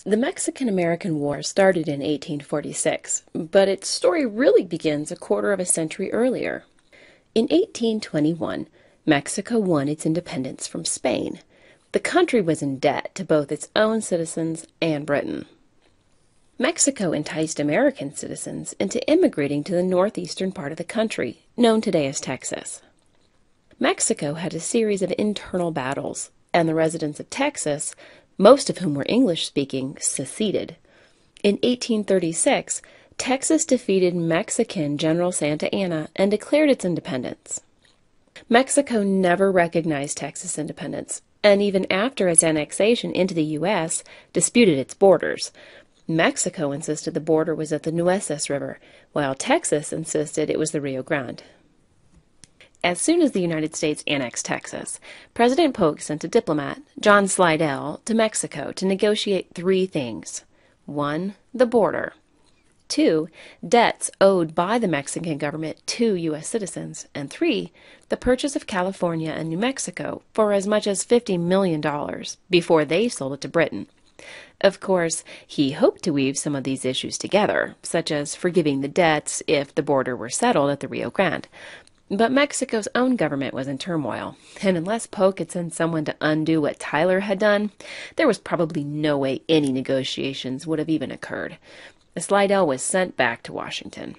The Mexican-American War started in 1846, but its story really begins a quarter of a century earlier. In 1821, Mexico won its independence from Spain. The country was in debt to both its own citizens and Britain. Mexico enticed American citizens into immigrating to the northeastern part of the country, known today as Texas. Mexico had a series of internal battles, and the residents of Texas, most of whom were English-speaking, seceded. In 1836, Texas defeated Mexican General Santa Anna and declared its independence. Mexico never recognized Texas independence, and even after its annexation into the U.S., disputed its borders. Mexico insisted the border was at the Nueces River, while Texas insisted it was the Rio Grande. As soon as the United States annexed Texas, President Polk sent a diplomat, John Slidell, to Mexico to negotiate three things. 1. The border. 2. Debts owed by the Mexican government to U.S. citizens. And 3. The purchase of California and New Mexico for as much as $50 million before they sold it to Britain. Of course, he hoped to weave some of these issues together, such as forgiving the debts if the border were settled at the Rio Grande. But Mexico's own government was in turmoil, and unless Polk had sent someone to undo what Tyler had done, there was probably no way any negotiations would have even occurred. Slidell was sent back to Washington.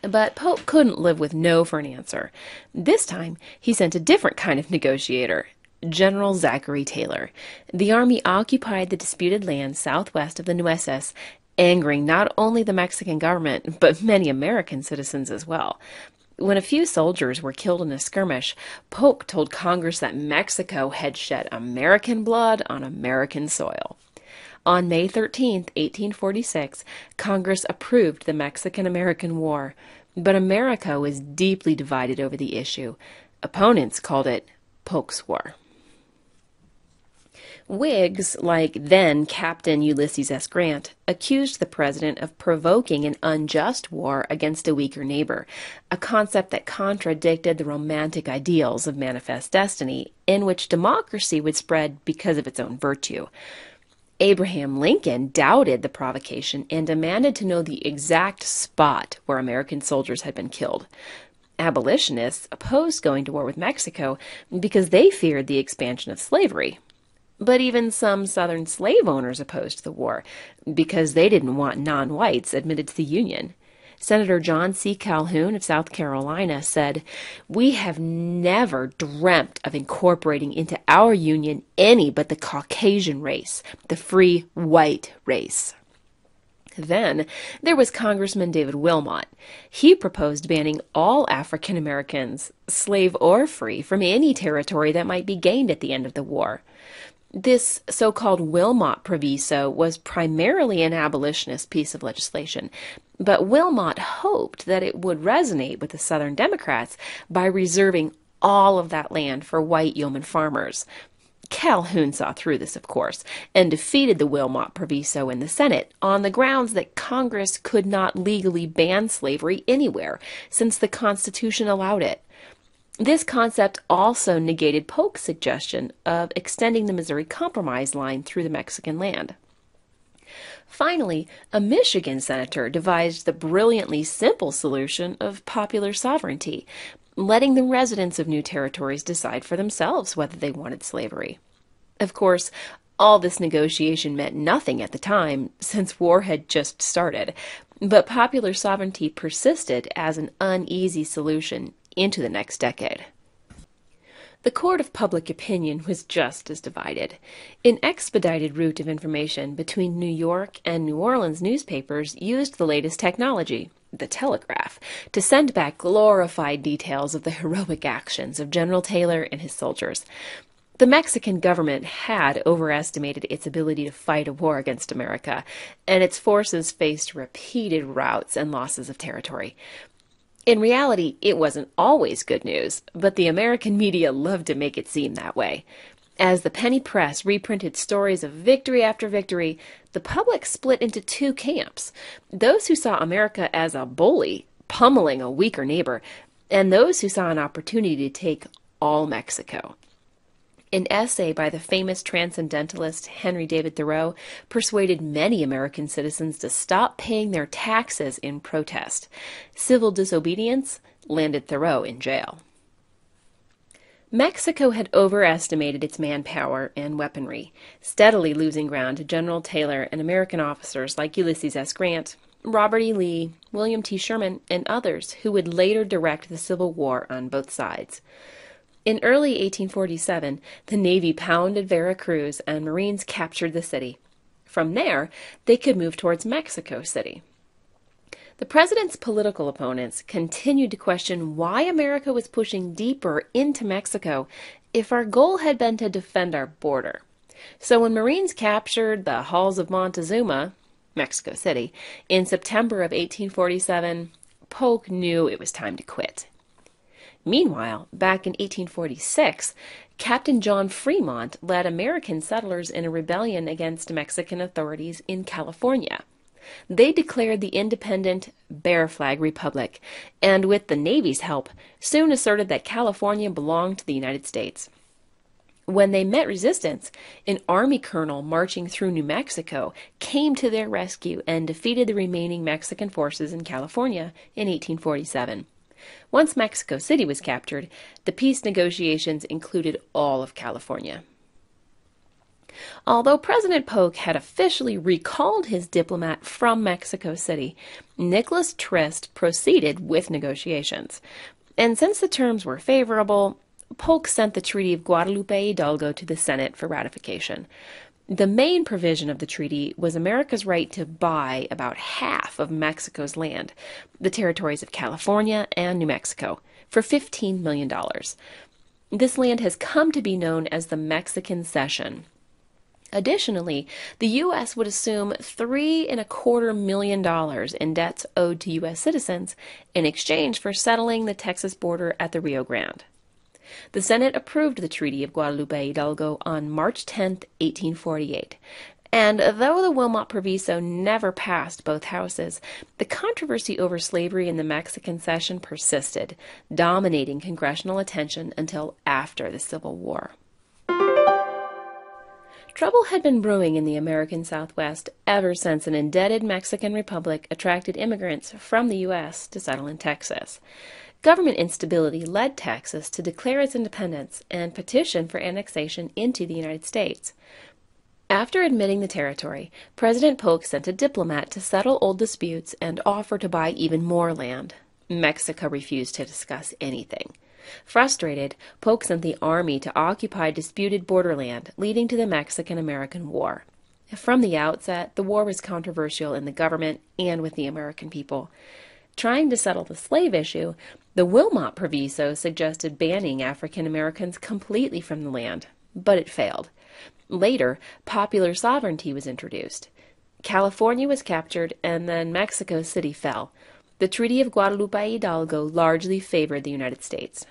But Polk couldn't live with no for an answer. This time, he sent a different kind of negotiator, General Zachary Taylor. The army occupied the disputed land southwest of the Nueces, angering not only the Mexican government, but many American citizens as well. When a few soldiers were killed in a skirmish, Polk told Congress that Mexico had shed American blood on American soil. On May 13, 1846, Congress approved the Mexican-American War, but America was deeply divided over the issue. Opponents called it Polk's War. Whigs, like then Captain Ulysses S. Grant, accused the president of provoking an unjust war against a weaker neighbor, a concept that contradicted the romantic ideals of manifest destiny, in which democracy would spread because of its own virtue. Abraham Lincoln doubted the provocation and demanded to know the exact spot where American soldiers had been killed. Abolitionists opposed going to war with Mexico because they feared the expansion of slavery. But even some Southern slave owners opposed the war because they didn't want non-whites admitted to the Union. Senator John C. Calhoun of South Carolina said, "We have never dreamt of incorporating into our Union any but the Caucasian race, the free white race." Then there was Congressman David Wilmot. He proposed banning all African Americans, slave or free, from any territory that might be gained at the end of the war. This so-called Wilmot Proviso was primarily an abolitionist piece of legislation, but Wilmot hoped that it would resonate with the Southern Democrats by reserving all of that land for white yeoman farmers. Calhoun saw through this, of course, and defeated the Wilmot Proviso in the Senate on the grounds that Congress could not legally ban slavery anywhere, since the Constitution allowed it. This concept also negated Polk's suggestion of extending the Missouri Compromise line through the Mexican land. Finally, a Michigan senator devised the brilliantly simple solution of popular sovereignty, letting the residents of new territories decide for themselves whether they wanted slavery. Of course, all this negotiation meant nothing at the time, since war had just started, but popular sovereignty persisted as an uneasy solution into the next decade. The court of public opinion was just as divided. An expedited route of information between New York and New Orleans newspapers used the latest technology, the telegraph, to send back glorified details of the heroic actions of General Taylor and his soldiers. The Mexican government had overestimated its ability to fight a war against America, and its forces faced repeated routs and losses of territory. In reality, it wasn't always good news, but the American media loved to make it seem that way. As the penny press reprinted stories of victory after victory, the public split into two camps: those who saw America as a bully, pummeling a weaker neighbor, and those who saw an opportunity to take all Mexico. An essay by the famous transcendentalist Henry David Thoreau persuaded many American citizens to stop paying their taxes in protest. Civil disobedience landed Thoreau in jail. Mexico had overestimated its manpower and weaponry, steadily losing ground to General Taylor and American officers like Ulysses S. Grant, Robert E. Lee, William T. Sherman, and others who would later direct the Civil War on both sides. In early 1847, the Navy pounded Veracruz and Marines captured the city. From there, they could move towards Mexico City. The president's political opponents continued to question why America was pushing deeper into Mexico if our goal had been to defend our border. So when Marines captured the halls of Montezuma, Mexico City, in September of 1847, Polk knew it was time to quit. Meanwhile, back in 1846, Captain John Fremont led American settlers in a rebellion against Mexican authorities in California. They declared the independent Bear Flag Republic, and with the Navy's help, soon asserted that California belonged to the United States. When they met resistance, an Army colonel marching through New Mexico came to their rescue and defeated the remaining Mexican forces in California in 1847. Once Mexico City was captured, the peace negotiations included all of California. Although President Polk had officially recalled his diplomat from Mexico City, Nicholas Trist proceeded with negotiations. And since the terms were favorable, Polk sent the Treaty of Guadalupe Hidalgo to the Senate for ratification. The main provision of the treaty was America's right to buy about half of Mexico's land, the territories of California and New Mexico, for $15 million. This land has come to be known as the Mexican Cession. Additionally, the U.S. would assume $3.25 million in debts owed to U.S. citizens in exchange for settling the Texas border at the Rio Grande. The Senate approved the Treaty of Guadalupe Hidalgo on March 10, 1848, and though the Wilmot Proviso never passed both houses, the controversy over slavery in the Mexican Cession persisted, dominating congressional attention until after the Civil War. Trouble had been brewing in the American Southwest ever since an indebted Mexican republic attracted immigrants from the U.S. to settle in Texas. Government instability led Texas to declare its independence and petition for annexation into the United States. After admitting the territory, President Polk sent a diplomat to settle old disputes and offer to buy even more land. Mexico refused to discuss anything. Frustrated, Polk sent the army to occupy disputed borderland, leading to the Mexican-American War. From the outset, the war was controversial in the government and with the American people. Trying to settle the slave issue, the Wilmot Proviso suggested banning African Americans completely from the land, but it failed. Later, popular sovereignty was introduced. California was captured, and then Mexico City fell. The Treaty of Guadalupe Hidalgo largely favored the United States.